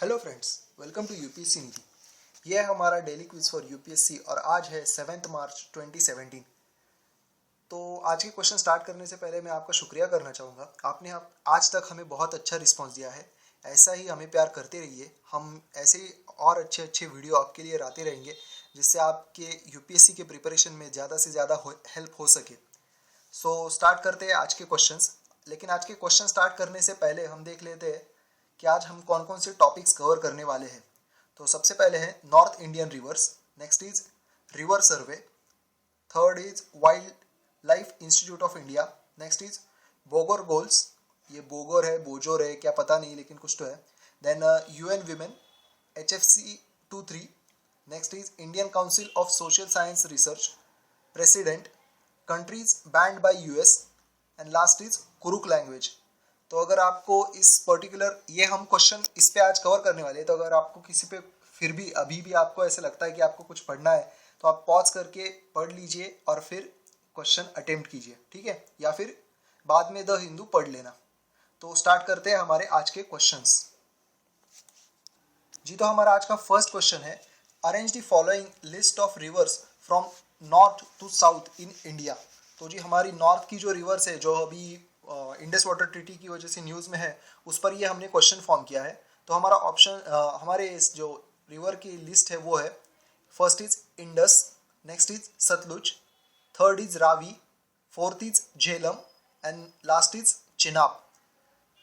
Hello friends, welcome to UPSC Nidhi. यह है हमारा डेली क्विज फॉर यूपीएससी और आज है 7 मार्च 2017। तो आज के क्वेश्चन स्टार्ट करने से पहले मैं आपका शुक्रिया करना चाहूँगा। आपने आज तक हमें बहुत अच्छा रिस्पांस दिया है। ऐसा ही हमें प्यार करते रहिए। हम ऐसे ही और अच्छे अच्छे वीडियो आपके लिए लाते रहेंगे जिससे आपके यूपीएससी के प्रिपरेशन में ज़्यादा से ज़्यादा हेल्प हो सके। सो स्टार्ट करते हैं आज के क्वेश्चंस। लेकिन आज के क्वेश्चन स्टार्ट करने से पहले हम देख लेते हैं कि आज हम कौन कौन से टॉपिक्स कवर करने वाले हैं। तो सबसे पहले है north Indian reverse, next is river survey, third is wild life institute of India, next is Bogor goals, ये बोगोर है बोजोर है क्या पता नहीं लेकिन कुछ तो है, then UN women, HFC 23, next is Indian council of social science research, president, countries band by US, and last is Kurukh language. तो अगर आपको इस पर्टिकुलर ये हम क्वेश्चन इस पे आज कवर करने वाले हैं, तो अगर आपको किसी पे फिर भी अभी भी आपको ऐसे लगता है कि आपको कुछ पढ़ना है तो आप पॉज करके पढ़ लीजिए और फिर क्वेश्चन अटेम्प्ट कीजिए, ठीक है, या फिर बाद में द हिंदू पढ़ लेना। तो स्टार्ट करते हैं हमारे आज के क्वेश्चंस जी। तो हमारा आज का फर्स्ट क्वेश्चन है, arrange the following list of rivers from north to south in India. तो जी हमारी नॉर्थ की जो रिवर्स है जो अभी इंडस वाटर ट्रीटी की वजह से न्यूज़ में है, उस पर ये हमने क्वेश्चन फॉर्म किया है। तो हमारा ऑप्शन हमारे इस जो रिवर की लिस्ट है वो है, first is Indus, next is Sutlej, third is Ravi, fourth is Jhelum and last is Chenab.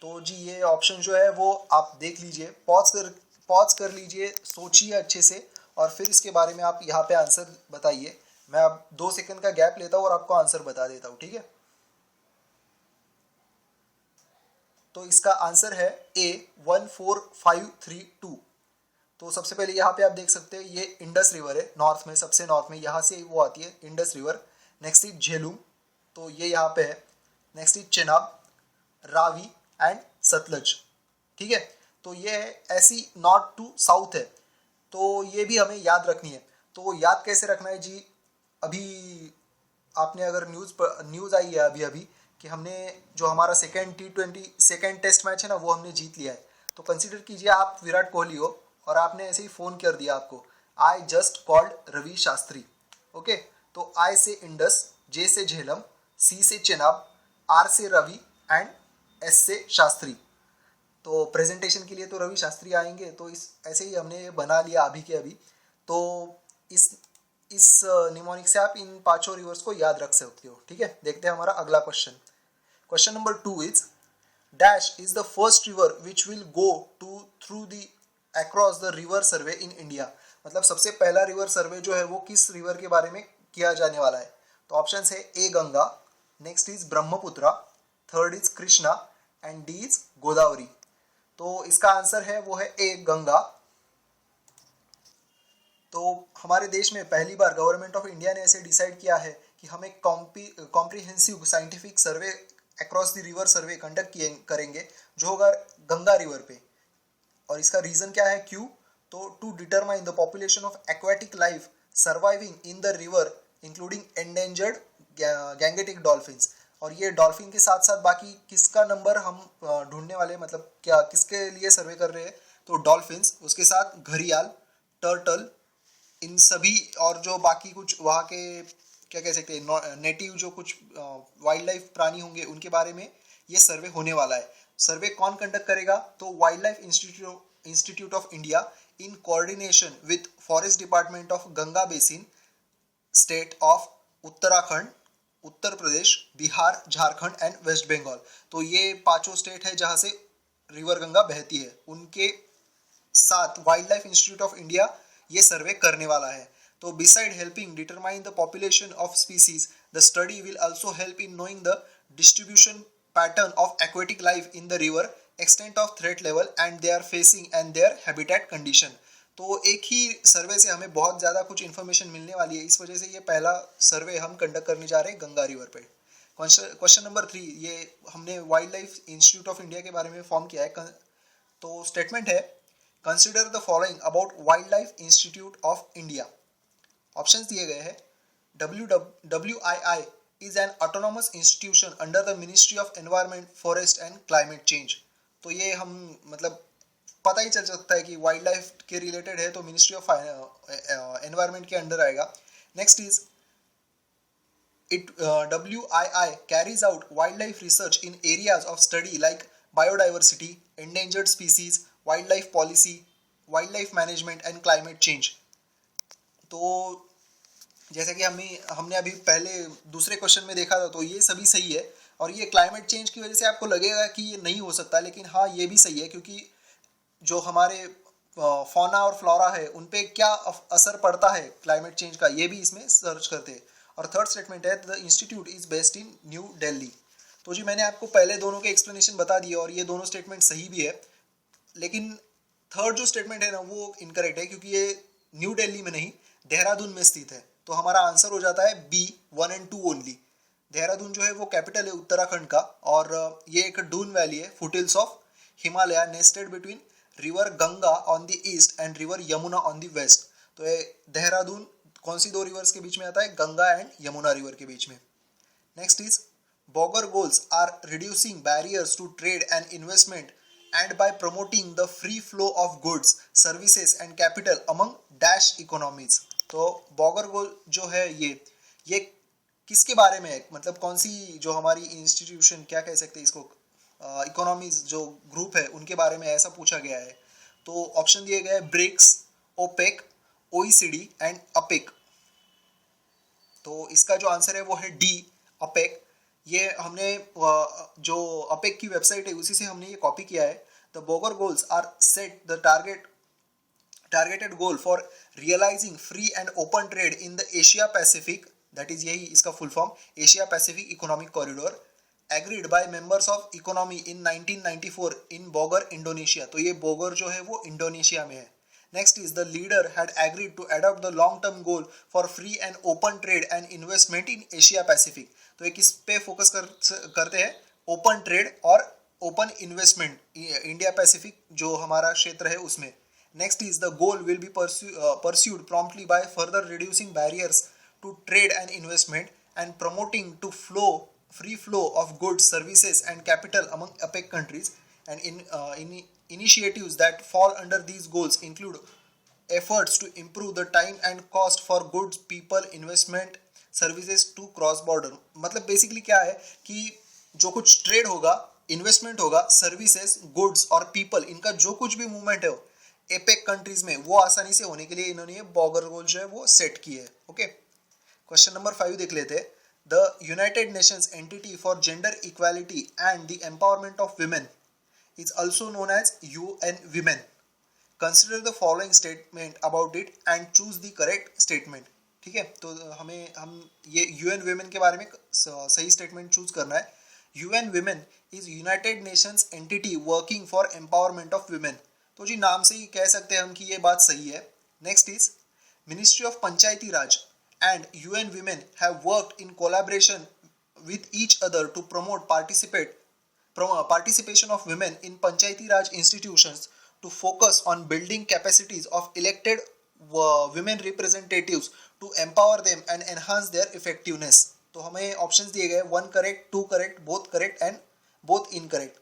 तो जी ये ऑप्शन जो है वो आप देख लीजिए, पॉज कर लीजिए, सोचिए अच्छे से और फिर इसके बारे में आप यहाँ पे आंसर बताइए। मैं अब 2 सेकंड का गैप लेता हूँ और आपको आंसर बता देता हूँ, ठीक है। तो इसका आंसर है A 14532। तो सबसे पहले यहाँ पे आप देख सकते हैं ये इंडस रिवर है, नॉर्थ में, सबसे नॉर्थ में, यहाँ से वो आती है Indus river. Next is Jhelum, तो ये यहाँ पे है। Next is Chenab, Ravi and Sutlej, ठीक है। तो ये ऐसी नॉर्थ टू साउथ है, तो ये भी हमें याद रखनी है। तो याद कैसे रखना है जी, अभी आपने अगर न्यूज़ आई है अभी अभी कि हमने जो हमारा सेकेंड टेस्ट मैच है ना वो हमने जीत लिया है। तो कंसीडर कीजिए आप विराट कोहली हो और आपने ऐसे ही फ़ोन कर दिया आपको, I just called Ravi Shastri, okay. तो आई से इंडस, जे से झेलम, सी से चेनाब, आर से रवि एंड एस से शास्त्री। तो प्रेजेंटेशन के लिए तो रवि शास्त्री आएंगे, तो इस ऐसे ही हमने बना लिया अभी के अभी। तो इस निमोनिक से आप इन 5 रिवर्स को याद रख सकते हो, ठीक है। देखते हैं हमारा अगला question. Question number 2 is dash is the first river which will go to through the across the river survey in India. मतलब सबसे पहला रिवर सर्वे जो है वो किस रिवर के बारे में किया जाने वाला है। तो ऑप्शन है A Ganga, next is Brahmaputra, third is Krishna and D is Godavari. तो इसका आंसर है वो है ए गंगा। तो हमारे देश में पहली बार गवर्नमेंट ऑफ इंडिया ने ऐसे डिसाइड किया है कि हम एक comprehensive scientific survey across the river survey conduct करेंगे जो होगा गंगा रिवर पे। और इसका रीज़न क्या है, क्यों, तो to determine the population of aquatic life surviving in the river including endangered gangetic dolphins. और ये डॉल्फिन के साथ साथ बाकी किसका नंबर हम ढूंढने वाले, मतलब क्या किसके लिए सर्वे कर रहे हैं, तो डॉल्फिन्स, उसके साथ घड़ियाल, टर्टल, इन सभी और जो बाकी कुछ वहाँ के क्या कह सकते हैं नेटिव जो कुछ वाइल्ड लाइफ प्राणी होंगे उनके बारे में ये सर्वे होने वाला है। सर्वे कौन कंडक्ट करेगा, तो wild life institute of India in coordination with forest department of Ganga basin, state of Uttarakhand, Uttar Pradesh, Bihar, Jharkhand and west Bengal. तो ये 5 स्टेट है जहाँ से रिवर गंगा बहती है, उनके साथ wild life institute of India ये सर्वे करने वाला है। तो beside helping determine the population of species, the study will also help in knowing the distribution pattern of aquatic life in the river, extent of threat level and they are facing and their habitat condition। तो एक ही सर्वे से हमें बहुत ज़्यादा कुछ information मिलने वाली है, इस वजह से ये पहला सर्वे हम कंडक्ट करने जा रहे हैं गंगा रिवर पे। क्वेश्चन नंबर 3, ये हमने wild life institute of India के बारे में फॉर्म किया है। तो स्टेटमेंट है, consider the following about wild life institute of India. Options दिए गए हैं, WII is an autonomous institution under the ministry of environment, forest and climate change. तो ये हम मतलब पता ही चल सकता है कि वाइल्ड लाइफ के रिलेटेड है तो मिनिस्ट्री ऑफ एनवायरनमेंट के अंडर आएगा. Next is WII carries out wildlife research in areas of study like biodiversity, endangered species, wildlife policy, wildlife management and climate change. तो जैसा कि हमने अभी पहले दूसरे क्वेश्चन में देखा था, तो ये सभी सही है. और ये क्लाइमेट चेंज की वजह से आपको लगेगा कि ये नहीं हो सकता, लेकिन हाँ ये भी सही है, क्योंकि जो हमारे फौना और फ्लोरा है उन पे क्या असर पड़ता है क्लाइमेट चेंज का, ये भी इसमें सर्च करते हैं. और थर्ड स्टेटमेंट है the institute is based in New Delhi. तो जी मैंने आपको पहले दोनों के एक्सप्लेनेशन बता दिए और ये दोनों स्टेटमेंट सही भी है, लेकिन थर्ड जो स्टेटमेंट है ना वो इनकरेक्ट है, क्योंकि ये न्यू दिल्ली में नहीं देहरादून में स्थित है. तो हमारा आंसर हो जाता है बी 1 और 2 ओनली. देहरादून जो है वो कैपिटल है उत्तराखंड का, और ये एक डून वैली है, foothills of Himalaya, nested between river Ganga on the east and river Yamuna on the west. तो ये देहरादून कौन सी दो रिवर्स के बीच में आता है? गंगा एंड यमुना रिवर के बीच में. Next is Bogor goals are reducing barriers to trade and investment and by promoting the free flow of goods, services and capital among dash economies. तो बॉगर गोल जो है ये किसके बारे में है, मतलब कौन सी जो हमारी इंस्टीट्यूशन, क्या कह सकते हैं इसको, इकोनॉमीज जो ग्रुप है उनके बारे में ऐसा पूछा गया है. तो ऑप्शन दिए गए BRICS, OPEC, OECD and APEC. तो इसका जो आंसर है वो है डी, अपेक. ये हमने जो अपेक की वेबसाइट है उसी से हमने ये कॉपी किया है. The Bogor goals are set the targeted goal for realising free and open trade in the Asia Pacific, that is यही इसका full form, Asia Pacific economic corridor, agreed by members of economy in 1994 in Bogor Indonesia. तो ये बॉगर जो है वो Indonesia में है. Next is the leader had agreed to adopt the long-term goal for free and open trade and investment in Asia Pacific. तो ये किस पे फोकस करते हैं? ओपन ट्रेड और ओपन इन्वेस्टमेंट इंडिया पैसिफिक जो हमारा क्षेत्र है उसमें. Next is the goal will be pursued promptly by further reducing barriers to trade and investment and promoting to free flow of goods, services and capital among APEC countries. And initiatives that fall under these goals include efforts to improve the time and cost for goods, people, investment, services to cross border. मतलब basically क्या है कि जो कुछ trade होगा, investment होगा, services, goods और people, इनका जो कुछ भी मूवमेंट है एपेक कंट्रीज में वो आसानी से होने के लिए इन्होंने ये बॉगर गोल जो है वो सेट किए है. ओके, क्वेश्चन नंबर 5 देख लेते हैं. The United Nations entity for gender equality and the empowerment of women is also known as UN Women. Consider the following statement about it and choose the correct statement. ठीक है, तो हम ये UN Women के बारे में सही statement choose करना है. UN Women is United Nations entity working for empowerment of women. तो जी नाम से ही कह सकते हैं हम कि ये बात सही है. Next is ministry of Panchayati Raj and UN Women have worked in collaboration with each other to promote participation of women in Panchayati Raj institutions to focus on building capacities of elected women representatives to empower them and enhance their effectiveness. तो हमें options दिए गए 1 correct, 2 correct, both correct and both incorrect.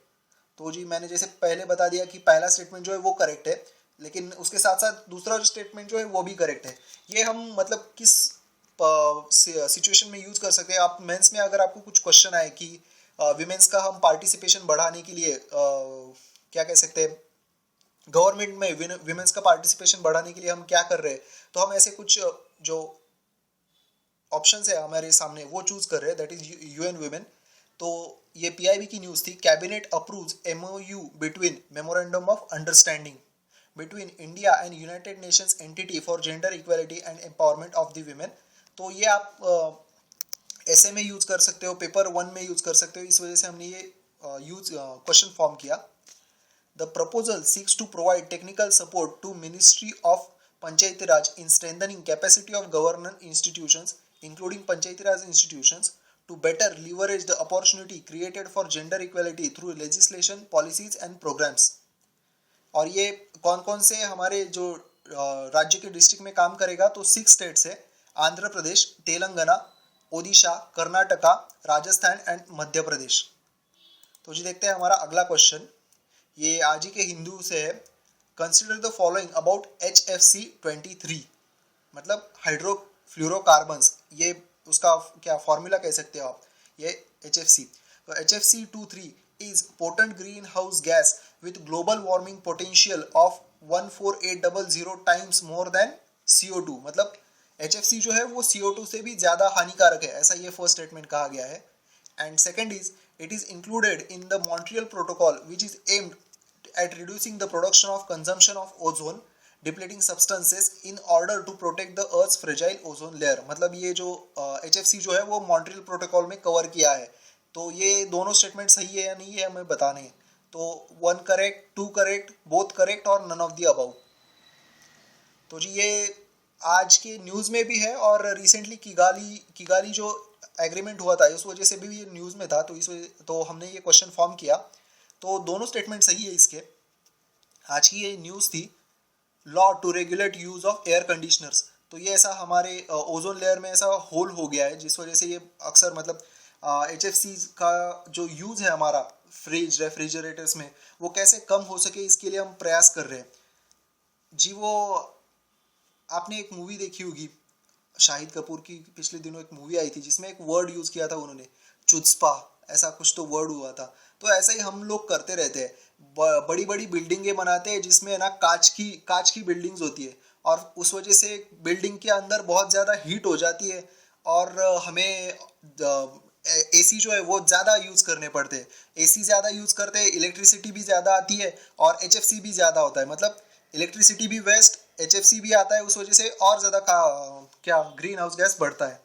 तो जी मैंने जैसे पहले बता दिया कि पहला स्टेटमेंट जो है वो करेक्ट है, लेकिन उसके साथ साथ दूसरा जो स्टेटमेंट जो है वो भी करेक्ट है. ये हम मतलब किस सिचुएशन में यूज कर सकते हैं? आप मेंस में अगर आपको कुछ क्वेश्चन आए कि विमेंस का हम पार्टिसिपेशन बढ़ाने के लिए क्या कह सकते हैं, गवर्नमेंट में विमेंस का पार्टिसिपेशन बढ़ाने के लिए हम क्या कर रहे हैं, तो हम ऐसे कुछ जो ऑप्शंस है हमारे सामने वो चूज कर रहे हैं, दैट इज UN Women. तो ये PIB की न्यूज़ थी. Cabinet approves MOU between memorandum of understanding between India and United Nations entity for gender equality and empowerment of the women. तो ये आप ऐसे में यूज कर सकते हो, पेपर 1 में यूज कर सकते हो, इस वजह से हमने ये क्वेश्चन फॉर्म किया. The proposal seeks to provide technical support to ministry of Panchayati Raj in strengthening capacity of governance institutions including Panchayati Raj institutions to better leverage the opportunity created for gender equality through legislation, policies and programs. और ये कौन कौन से हमारे जो राज्य के district में काम करेगा? तो 6 स्टेट्स है, आंध्र प्रदेश, तेलंगाना, ओडिशा, कर्नाटका, राजस्थान एंड मध्य प्रदेश. तो जी देखते हैं हमारा अगला क्वेश्चन. ये आज ही के हिंदू से है. Consider the following about HFC-23, मतलब हाइड्रोफ्लोरोकार्बन्स, ये उसका क्या फॉर्मूला कह सकते हो आप, ये HFC। तो HFC-23 is potent greenhouse gas with global warming potential of 14800 times more than CO2, मतलब HFC जो है वो CO2 से भी ज़्यादा हानिकारक है, ऐसा ये फर्स्ट स्टेटमेंट कहा गया है। And second is, it is included in the Montreal Protocol, which is aimed at reducing the production of consumption of ozone depleting substances in order to protect the Earth's fragile ozone layer। मतलब ये जो HFC जो है वो Montreal protocol में cover किया है। तो ये दोनों स्टेटमेंट सही है या नहीं है हमें बताने हैं। तो 1 करेक्ट, 2 करेक्ट, बोथ करेक्ट और नन ऑफ द अबव। तो जी ये आज के न्यूज़ में भी है और रिसेंटली किगाली जो एग्रीमेंट हुआ था इस वजह से भी ये न्यूज़ में था, तो इस वजह तो हमने ये क्वेश्चन फॉर्म किया। तो दोनों स्टेटमेंट सही है इसके। आज की ये न्यूज़ थी law to regulate use of air conditioners. तो ये ऐसा हमारे ओजोन लेयर में ऐसा होल हो गया है जिस वजह से ये अक्सर मतलब HFC का जो यूज़ है हमारा फ्रिज रेफ्रिजरेटर्स में वो कैसे कम हो सके इसके लिए हम प्रयास कर रहे हैं जी। वो आपने एक मूवी देखी होगी शाहिद कपूर की, पिछले दिनों एक मूवी आई थी जिसमें एक वर्ड यूज़ किया था उन्होंने, चुस्पा, ऐसा कुछ तो वर्ड हुआ था। तो ऐसा ही हम लोग करते रहते हैं, बड़ी बड़ी बिल्डिंगें बनाते हैं जिसमें ना कांच की बिल्डिंग्स होती है और उस वजह से बिल्डिंग के अंदर बहुत ज़्यादा हीट हो जाती है और हमें AC जो है वो ज़्यादा यूज़ करने पड़ते हैं। AC ज़्यादा यूज़ करते हैं, इलेक्ट्रिसिटी भी ज़्यादा आती है और HFC भी ज़्यादा होता है, मतलब इलेक्ट्रिसिटी भी वेस्ट, HFC भी आता है, उस वजह से और ज़्यादा क्या ग्रीन हाउस गैस बढ़ता है।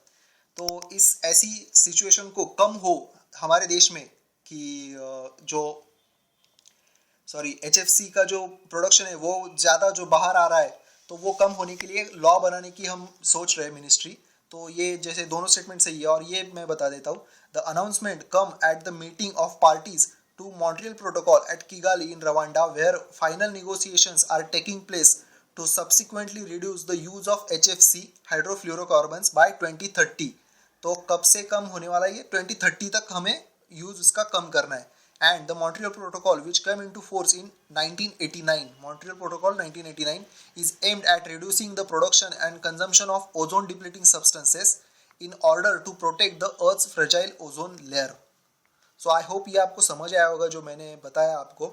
तो इस ऐसी सिचुएशन को कम हो हमारे देश में कि HFC का जो प्रोडक्शन है वो ज़्यादा जो बाहर आ रहा है तो वो कम होने के लिए लॉ बनाने की हम सोच रहे हैं मिनिस्ट्री। तो ये जैसे दोनों स्टेटमेंट सही है और ये मैं बता देता हूँ। The announcement come at the meeting of parties to Montreal Protocol at Kigali in Rwanda, where final negotiations are taking place to subsequently reduce the use of HFC हाइड्रोफ्लोरोकार्बन्स by 2030। तो कब से कम होने वाला है ये 2030 तक हमें यूज इसका कम करना है। And the Montreal protocol which come into force in 1989, Montreal protocol 1989 is aimed at reducing the production and consumption of ozone depleting substances in order to protect the Earth's fragile ozone layer। So I hope ये आपको समझ आया होगा जो मैंने बताया आपको।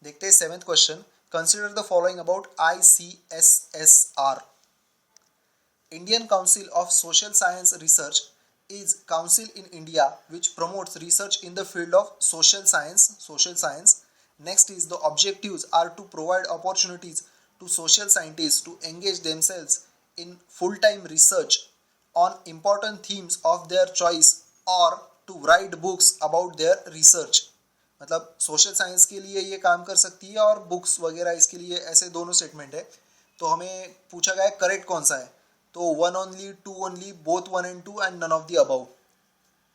देखते हैं 7th question. Consider the following about ICSSR। Indian council of social science research is council in India which promotes research in the field of social science. Next is the objectives are to provide opportunities to social scientists to engage themselves in full-time research on important themes of their choice or to write books about their research। मतलब social science के लिए ये काम कर सकती है और books वगैरह इसके लिए, ऐसे दोनों स्टेटमेंट है। तो हमें पूछा गया है करेक्ट कौन सा है, तो 1 only, 2 only, both 1 and 2 and none of the above.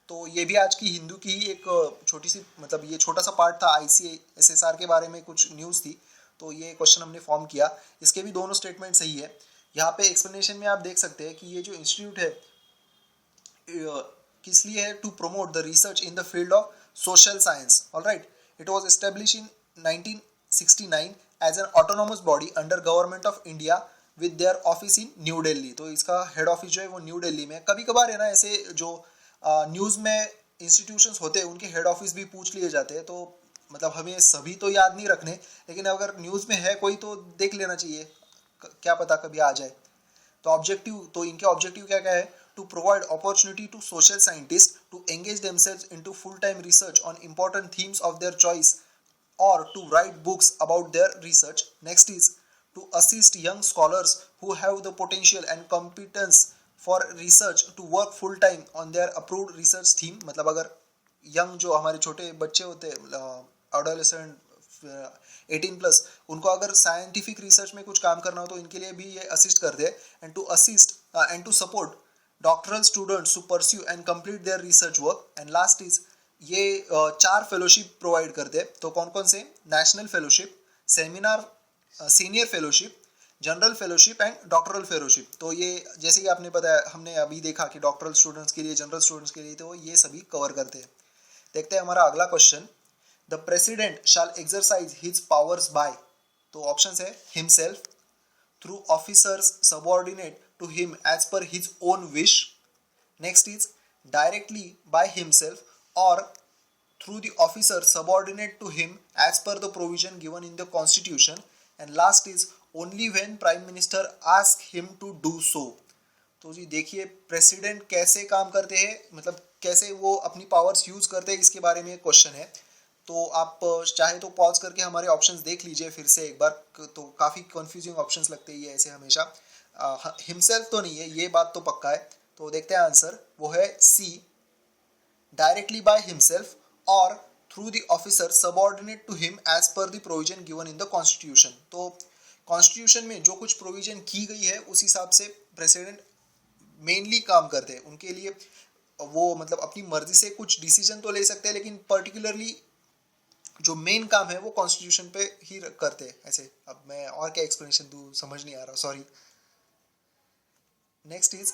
तो ये भी आज की हिंदू की ही एक छोटी सी, मतलब ये छोटा सा पार्ट था, ICSSR के बारे में कुछ न्यूज़ थी, तो ये क्वेश्चन हमने फॉर्म किया। इसके भी दोनों स्टेटमेंट सही है। यहाँ पे एक्सप्लेनेशन में आप देख सकते हैं कि ये जो इंस्टीट्यूट है किस लिए है, to promote the research in the field of social science. Alright, it was establish in 1969 as an autonomous body under government of India with their office in New Delhi. तो इसका हेड ऑफिस जो है वो new Delhi में। कभी कभार है ना ऐसे जो न्यूज़ में इंस्टीट्यूशंस होते हैं उनके हेड ऑफिस भी पूछ लिए जाते हैं, तो मतलब हमें सभी तो याद नहीं रखने, लेकिन अगर न्यूज़ में है कोई तो देख लेना चाहिए, क्या पता कभी आ जाए। तो ऑब्जेक्टिव, तो इनके ऑब्जेक्टिव क्या क्या है, to provide opportunity to social scientists to engage themselves into full-time research on important themes of their choice or to write books about their research. Next is to assist young scholars who have the potential and competence for research to work full-time on their approved research theme। मतलब अगर young जो हमारे छोटे बच्चे होते हैं, adolescent 18+, उनको अगर साइंटिफिक रिसर्च में कुछ काम करना हो तो इनके लिए भी ये असिस्ट करते हैं। And to assist and to support doctoral students to pursue and complete their research work. And last is ये 4 फेलोशिप प्रोवाइड करते हैं। तो कौन कौन से, national fellowship, seminar, senior fellowship, general fellowship and doctoral fellowship. तो ये जैसे कि आपने बताया, हमने अभी देखा कि डॉक्टरल स्टूडेंट्स के लिए, जनरल स्टूडेंट्स के लिए, तो ये सभी कवर करते हैं। देखते हैं हमारा अगला question. The president shall exercise his powers by, तो ऑप्शन है himself, through officers subordinate to him as per his own wish, next is directly by himself और through the officer subordinate to him as per the provision given in the constitution, and last is only when prime minister ask him to do so। तो जी देखिए president कैसे काम करते हैं, मतलब कैसे वो अपनी पावर्स यूज करते हैं, इसके बारे में एक क्वेश्चन है। तो आप चाहे तो पॉज करके हमारे ऑप्शंस देख लीजिए फिर से एक बार, तो काफ़ी कंफ्यूजिंग ऑप्शंस लगते हैं ये ऐसे हमेशा। हिमसेल्फ तो नहीं है, ये बात तो पक्का है। तो देखते हैं आंसर, वो है सी, डायरेक्टली बाय हिमसेल्फ और through the officer subordinate to him as per the provision given in the constitution. तो कॉन्स्टिट्यूशन में जो कुछ प्रोविजन की गई है उस हिसाब से प्रेसिडेंट मेनली काम करते हैं। उनके लिए वो मतलब अपनी मर्जी से कुछ डिसीजन तो ले सकते हैं, लेकिन पर्टिकुलरली जो मेन काम है वो कॉन्स्टिट्यूशन पे ही करते हैं ऐसे। अब मैं और क्या एक्सप्लेनेशन दूँ, समझ नहीं आ रहा, sorry. Next is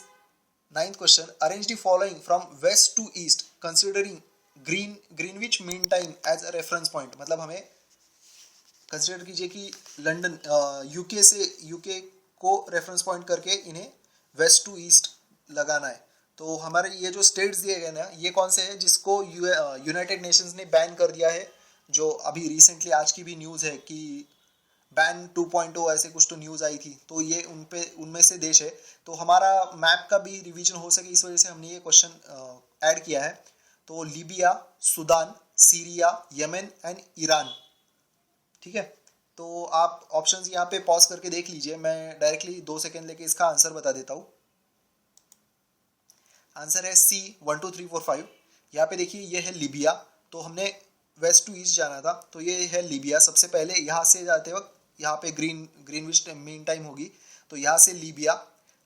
9th question, arrange the following from west to east considering Greenwich mean time as a reference point. मतलब हमें कंसिडर कीजिए कि लंदन यूके को रेफरेंस पॉइंट करके इन्हें वेस्ट टू ईस्ट लगाना है। तो हमारे ये जो स्टेट्स दिए गए ना, ये कौन से हैं जिसको यूनाइटेड नेशंस ने बैन कर दिया है, जो अभी रिसेंटली आज की भी न्यूज़ है कि बैन 2.0 ऐसे कुछ तो न्यूज़ आई थी। तो ये उनमें से देश है। तो हमारा मैप का भी रिवीजन हो सके इस वजह से हमने ये क्वेश्चन ऐड किया है। तो Libya, Sudan, Syria, Yemen and Iran, ठीक है। तो आप ऑप्शंस यहाँ पे पॉज करके देख लीजिए, मैं डायरेक्टली 2 सेकेंड लेके इसका आंसर बता देता हूँ। आंसर है सी, 1 2 3 4 5। यहाँ पे देखिए ये है लीबिया, तो हमने वेस्ट टू ईस्ट जाना था, तो ये है लीबिया। सबसे पहले यहाँ से जाते वक्त यहाँ पे ग्रीनविच मीन टाइम होगी, तो यहाँ से लीबिया।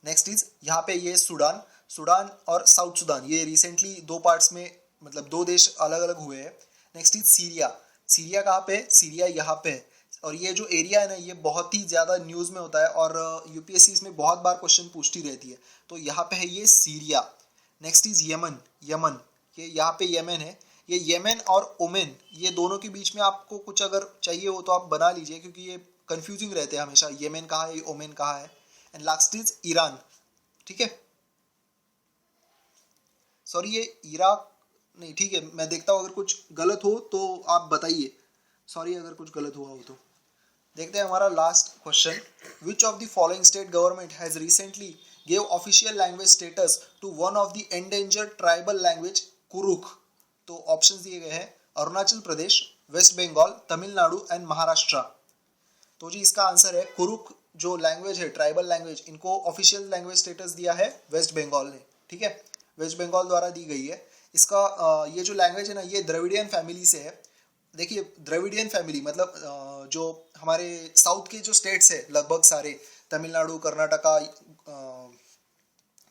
नेक्स्ट इज यहाँ पे ये सूडान और साउथ सूडान, ये रिसेंटली 2 पार्ट्स में, मतलब 2 देश अलग अलग हुए हैं। नेक्स्ट इज सीरिया कहाँ पे है? सीरिया यहाँ पे है। और ये जो एरिया है ना, ये बहुत ही ज़्यादा न्यूज़ में होता है और यूपीएससी इसमें बहुत बार क्वेश्चन पूछती रहती है। तो यहाँ पे है ये सीरिया। नेक्स्ट इज यमन, ये यहाँ पे यमन है। ये यमन और ओमेन, ये दोनों के बीच में आपको कुछ अगर चाहिए हो तो आप बना लीजिए, क्योंकि ये कंफ्यूजिंग रहते हैं हमेशा, यमन कहाँ है, ओमेन कहाँ है। एंड लास्ट इज ईरान, ठीक है। सॉरी ये इराक नहीं, ठीक है, मैं देखता हूँ, अगर कुछ गलत हो तो आप बताइए, सॉरी अगर कुछ गलत हुआ हो तो। देखते हैं हमारा last question, which of the following state government has recently gave official language status to one of the endangered tribal language Kurukh. तो ऑप्शंस दिए गए हैं, अरुणाचल प्रदेश, वेस्ट बंगाल, तमिलनाडु एंड महाराष्ट्र। तो जी इसका आंसर है कुरुख। जो लैंग्वेज है, ट्राइबल लैंग्वेज, इनको ऑफिशियल लैंग्वेज स्टेटस दिया है वेस्ट बंगाल ने, ठीक है, वेस्ट बंगाल द्वारा दी गई है। इसका ये जो लैंग्वेज है ना, ये द्रविडियन फैमिली से है। देखिए द्रविडियन फैमिली मतलब जो हमारे साउथ के जो स्टेट्स है लगभग सारे, तमिलनाडु, कर्नाटका,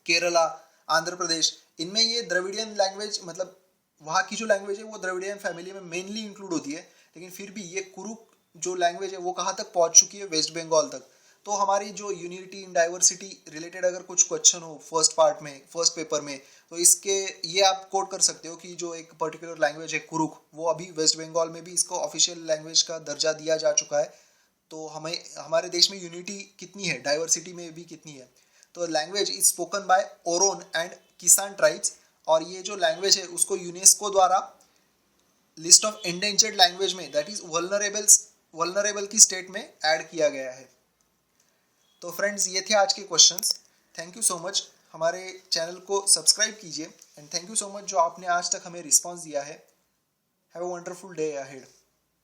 केरला, आंध्र प्रदेश, इनमें ये द्रविडियन लैंग्वेज, मतलब वहाँ की जो लैंग्वेज है वो द्रविडियन फैमिली में मेनली इंक्लूड होती है। लेकिन फिर भी ये कुरुख जो लैंग्वेज है वो कहाँ तक पहुँच चुकी है? वेस्ट बंगाल तक। तो हमारी जो यूनिटी इन डाइवर्सिटी रिलेटेड अगर कुछ क्वेश्चन हो फर्स्ट पार्ट में, फर्स्ट पेपर में, तो इसके ये आप कोट कर सकते हो कि जो एक पर्टिकुलर लैंग्वेज है कुरुख, वो अभी वेस्ट बंगाल में भी इसको ऑफिशियल लैंग्वेज का दर्जा दिया जा चुका है। तो हमें हमारे देश में यूनिटी कितनी है, डाइवर्सिटी में भी कितनी है। तो language is spoken by Oraon and Kisan tribes, और ये जो लैंग्वेज है उसको यूनेस्को द्वारा लिस्ट ऑफ एंडेंजर्ड लैंग्वेज में, दैट इज वल्नरेबल की स्टेट में ऐड किया गया है। तो फ्रेंड्स ये थे आज के questions. Thank you so much, हमारे चैनल को सब्सक्राइब कीजिए and thank you so much जो आपने आज तक हमें रिस्पांस दिया है। Have a wonderful day ahead.